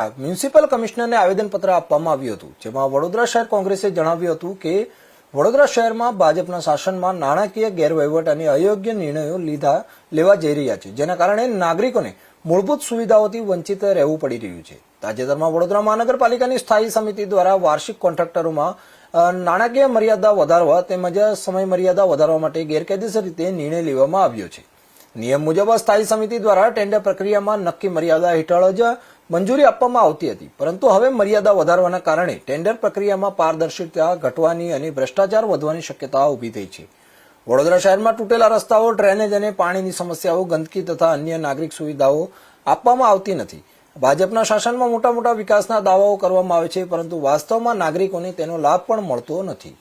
Municipal કમિશનરને આવેદનપત્ર આપવામાં આવ્યું હતું, જેમાં વડોદરા શહેર કોંગ્રેસે જણાવ્યું હતું કે વડોદરા શહેરમાં ભાજપના શાસનમાં નાણાકીય ગેરવહીવટ અને અયોગ્ય નિર્ણયો લેવા જઈ રહ્યા છે, જેના કારણે નાગરિકોને મૂળભૂત સુવિધાઓથી વંચિત રહેવું પડી રહ્યું છે। તાજેતરમાં વડોદરા મહાનગરપાલિકાની સ્થાયી સમિતિ દ્વારા વાર્ષિક કોન્ટ્રાક્ટરોમાં નાણાકીય મર્યાદા વધારવા તેમજ સમય મર્યાદા વધારવા માટે ગેરકાયદેસર રીતે નિર્ણય લેવામાં આવ્યો છે। નિયમ મુજબ સ્થાયી સમિતિ દ્વારા ટેન્ડર પ્રક્રિયામાં નક્કી મર્યાદા હેઠળ જ મંજૂરી આપવામાં આવતી હતી, પરંતુ હવે મર્યાદા વધારવાના કારણે ટેન્ડર પ્રક્રિયામાં પારદર્શિતા ઘટવાની અને ભ્રષ્ટાચાર વધવાની શક્યતા ઊભી થઈ છે। વડોદરા શહેરમાં તૂટેલા રસ્તાઓ, ડ્રેનેજ અને પાણીની સમસ્યાઓ, ગંદકી તથા અન્ય નાગરિક સુવિધાઓ આપવામાં આવતી નથી। ભાજપના શાસનમાં મોટા મોટા વિકાસના દાવાઓ કરવામાં આવે છે, પરંતુ વાસ્તવમાં નાગરિકોને તેનો લાભ પણ મળતો નથી।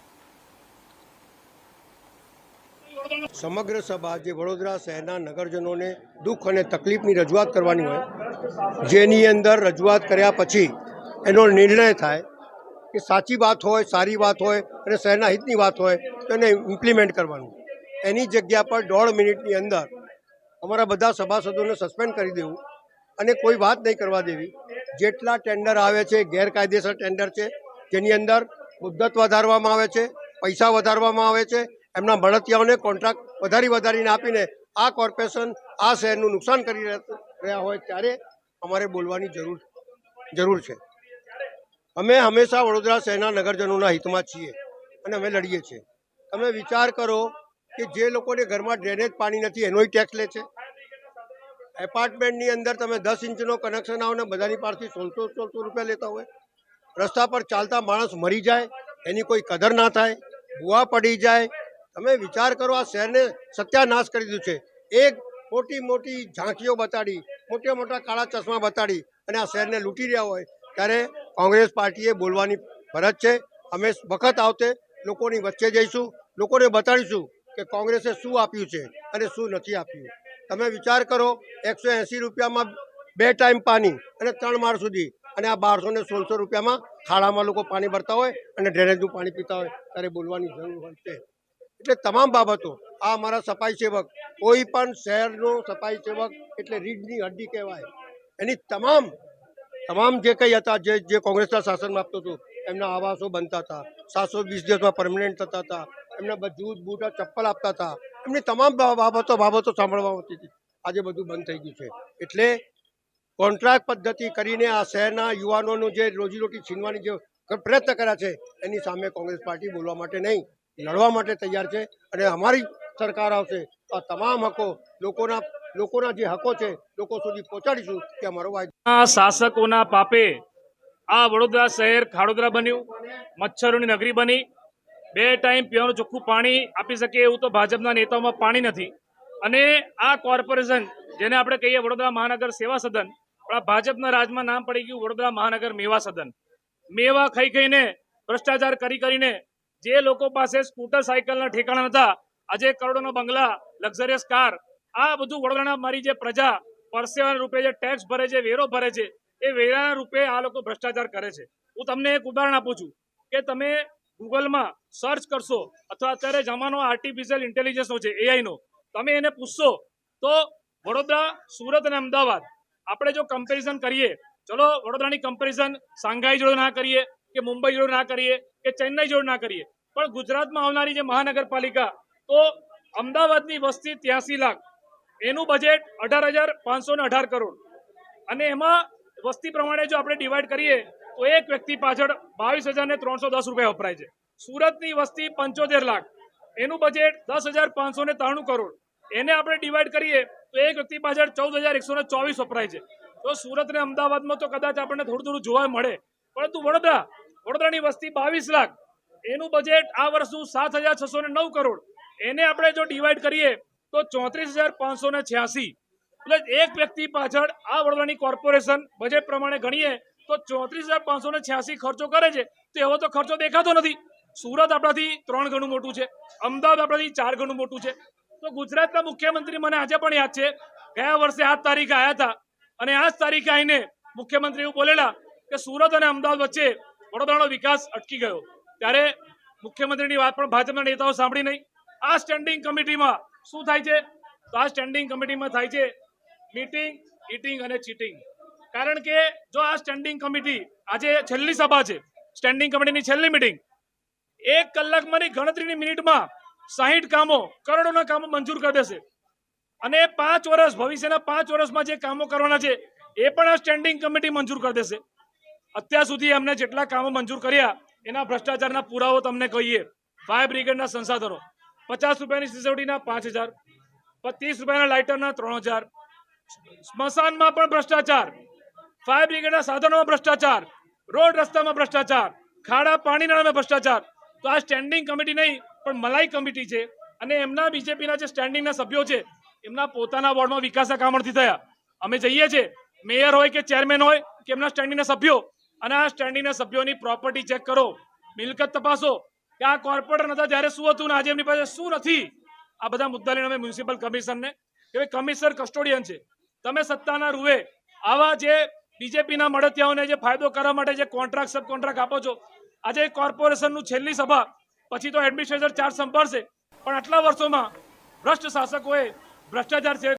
સમગ્ર સભા જે વડોદરા શહેરના નગરજનોને દુઃખ અને તકલીફની રજૂઆત કરવાની હોય, જેની અંદર રજૂઆત કર્યા પછી એનો નિર્ણય થાય કે સાચી વાત હોય, સારી વાત હોય અને શહેરના હિતની વાત હોય તો એને ઇમ્પ્લિમેન્ટ કરવાનું। એની જગ્યા પર 1.5 મિનિટની અંદર અમારા બધા સભાસદોને સસ્પેન્ડ કરી દેવું અને કોઈ વાત નહીં કરવા દેવી। જેટલા ટેન્ડર આવે છે ગેરકાયદેસર ટેન્ડર છે, જેની અંદર મુદ્દત વધારવામાં આવે છે, પૈસા વધારવામાં આવે છે, એમના મળતિયાઓને કોન્ટ્રાક્ટ વધારીને આપીને આ કોર્પોરેશન આ શહેરનું નુકસાન કરી રહ્યા હોય ત્યારે અમારે બોલવાની જરૂર છે। અમે હંમેશા વડોદરા શહેરના નગરજનોના હિતમાં છીએ અને અમે લડીએ છીએ। તમે વિચાર કરો કે જે લોકોને ઘરમાં ડ્રેનેજ પાણી નથી એનોય ટેક્સ લે છે। એપાર્ટમેન્ટની અંદર તમે 10 ઇંચનો કનેક્શન આવો ને બધાની પાસેથી 1600 રૂપિયા લેતા હોય। રસ્તા પર ચાલતા માણસ મરી જાય એની કોઈ કદર ના થાય, ભૂવા પડી જાય। તમે વિચાર કરો, આ શહેરને સત્યાનાશ કરી દીધું છે। એક મોટી મોટી ઝાંખીઓ બતાડી, મોટા મોટા કાળા ચશ્મા બતાડી અને આ શહેરને લૂંટી રહ્યા હોય ત્યારે કોંગ્રેસ પાર્ટીએ બોલવાની ફરજ છે। અમે વખત આવતે લોકોની વચ્ચે જઈશું, લોકોને બતાડીશું કે કોંગ્રેસે શું આપ્યું છે અને શું નથી આપ્યું। તમે વિચાર કરો, 180 રૂપિયામાં 2 ટાઈમ પાણી અને 3 માળ સુધી, અને આ 1216 રૂપિયામાં ખાડામાં લોકો પાણી ભરતા હોય અને ડ્રેનેજનું પાણી પીતા હોય ત્યારે બોલવાની જરૂર હોય છે। એટલે તમામ બાબતો આ અમારા સફાઈ સેવક, કોઈ પણ શહેરનો સફાઈ સેવક એટલે રીઢની હડ્ડી કહેવાય। એની તમામ જે કંઈ હતા, જે કોંગ્રેસના શાસનમાં આપતું હતું, એમના આવાસો બનતા હતા, 720 દિવસમાં પરમનન્ટ થતા હતા, એમને બધું જ બૂટ ચપ્પલ આપતા હતા, એમની તમામ બાબતો સાંભળવા આવતી હતી। આજે બધું બંધ થઈ ગયું છે। એટલે કોન્ટ્રાક્ટ પદ્ધતિ કરીને આ શહેરના યુવાનોનું જે રોજીરોટી છીનવાની જે પ્રયત્ન કર્યા છે એની સામે કોંગ્રેસ પાર્ટી બોલવા માટે નહીં, લડવા માટે તૈયાર છે। અને અમારી સરકાર આવશે તો આ તમામ હકો લોકોના જે હકો છે લોકો સુધી પહોંચાડીશું કે અમારો વાયદો। શાસકોના પાપે આ વડોદરા શહેર ખાડોદરા બન્યું, મચ્છરોની નગરી બની। 2 ટાઈમ પીવાનું ચોખ્ખું પાણી આપી શકે એવું તો ભાજપના નેતાઓમાં પાણી નથી। અને આ કોર્પોરેશન, જેને આપણે કહીએ વડોદરા મહાનગર સેવા સદન, પણ આ ભાજપના રાજમાં નામ પડી ગયું વડોદરા મહાનગર મેવા સદન। મેવા ખાઈને, ભ્રષ્ટાચાર કરીને જે લોકો પાસે સ્કૂટર સાયકલના ઠેકાણા હતા, આજે કરોડોનો બંગલા, લક્ઝરિયસ કાર, આ બધું વડોદરાના મારી જે પ્રજા પરસેવાના રૂપે જે ટેક્સ ભરે છે, વેરો ભરે છે, એ વેરાના રૂપે આ લોકો ભ્રષ્ટાચાર કરે છે। હું તમને એક ઉદાહરણ આપું છું કે તમે ગૂગલમાં સર્ચ કરશો અથવા અત્યારે જમાનો આર્ટિફિશિયલ ઇન્ટેલિજન્સનો છે, એઆઈનો, તમે એને પૂછશો તો વડોદરા, સુરત અને અમદાવાદ આપણે જો કમ્પેરિઝન કરીએ, ચલો વડોદરાની કમ્પેરિઝન શાંઘાઈ જોડે ના કરીએ કે મુંબઈ જોડે ના કરીએ કે ચેન્નઈ જોડે ના કરીએ, પણ ગુજરાતમાં આવનારી જે મહાનગરપાલિકા, તો અમદાવાદની વસ્તી 83 લાખ, એનું બજેટ 18,518 કરોડ, અને એમાં વસ્તી પ્રમાણે જો આપણે ડિવાઈડ કરીએ તો એક વ્યક્તિ પાછળ 22,310 રૂપિયા વપરાય છે। સુરતની વસ્તી 75 લાખ, એનું બજેટ 10,593 કરોડ, એને આપણે ડિવાઈડ કરીએ તો એક વ્યક્તિ પાછળ 14,124 વપરાય છે। તો સુરત અને અમદાવાદમાં તો કદાચ આપણને થોડું જોવા મળે, પરંતુ વડોદરાની વસ્તી 22 લાખ, એનું બજેટ આ વર્ષનું 7,609 કરોડ, એને આપણે જો ડિવાઈડ કરીએ તો 34,586, એટલે એક વ્યક્તિ પાછળ આ વડોદરાની કોર્પોરેશન બજેટ પ્રમાણે ગણીએ તો 34,586 ખર્ચો કરે છે। તો એવો તો ખર્ચો દેખાતો નથી। સુરત આપણાથી 3 ગણું મોટું છે, અમદાવાદ આપણાથી 4 ગણું મોટું છે। તો ગુજરાતના મુખ્યમંત્રી, મને આજે પણ યાદ છે, ગયા વર્ષે 8 તારીખે આવ્યા હતા અને 8 તારીખે આવીને મુખ્યમંત્રી એવું બોલેલા કે સુરત અને અમદાવાદ વચ્ચે વડોદરાનો વિકાસ અટકી ગયો, ત્યારે મુખ્યમંત્રીની વાત પણ ભાજપના નેતાઓ સાંભળી નહીં। આ સ્ટેન્ડિંગ કમિટીમાં શું થાય છે? તો આ સ્ટેન્ડિંગ કમિટીમાં થાય છે મીટિંગ, ઈટિંગ અને ચીટિંગ। કારણ કે જો આ સ્ટેન્ડિંગ કમિટી આજે છેલ્લી સભા છે, સ્ટેન્ડિંગ કમિટીની છેલ્લી મિટિંગ, 1 કલાકમાંની ગણતરીની મિનિટમાં 60 કામો, કરોડોના કામો મંજૂર કરી દેશે અને 5 વર્ષ, ભવિષ્યના 5 વર્ષમાં જે કામો કરવાના છે એ પણ આ સ્ટેન્ડિંગ કમિટી મંજૂર કરી દેશે. અત્યાર સુધી એમને જેટલા કામો મંજૂર કર્યા એના ભ્રષ્ટાચારના પુરાવો તમને કહીએ. ફાયર બ્રિગેડના સંસાધનો, 50 રૂપિયાની સિસોટીના 5000, 30 રૂપિયાના લાઇટરના 3000, સ્મશાનમાં પણ ભ્રષ્ટાચાર, ફાયર બ્રિગેડના સાધનોમાં ભ્રષ્ટાચાર, રોડ રસ્તામાં ભ્રષ્ટાચાર, ખાડા પાણી નળામાં ભ્રષ્ટાચાર. તો આ સ્ટેન્ડિંગ કમિટી નહીં પણ મલાઈ કમિટી છે અને એમના બીજેપીના જે સ્ટેન્ડિંગના સભ્યો છે એમના પોતાના વોર્ડમાં વિકાસના કામ નથી થયા. અમે જઈએ છીએ, મેયર હોય કે ચેરમેન હોય કે એમના સ્ટેન્ડિંગના સભ્યો, અને આ સ્ટેન્ડિંગના સભ્યોની પ્રોપર્ટી ચેક કરો, મિલકત તપાસો કે આ કોર્પોરેટર હતા ત્યારે શું હતું ને આજે એમની પાસે શું નથી. આ બધા મુદ્દા લઈને અમે મ્યુનિસિપલ કમિશનને કે ભાઈ કમિશનર કસ્ટોડિયન છે, તમે સત્તાના રૂએ આવા જે બીજેપીના મળતિયાઓને જે ફાયદો કરવા માટે જે કોન્ટ્રાક્ટ સબ કોન્ટ્રાક્ટ આપો છો, આજે કોર્પોરેશનનું છેલ્લી સભા પછી તો એડમિનિસ્ટ્રેટર ચાર્જ સંભાળશે, પણ આટલા વર્ષોમાં ભ્રષ્ટ શાસકોએ ભ્રષ્ટાચાર છે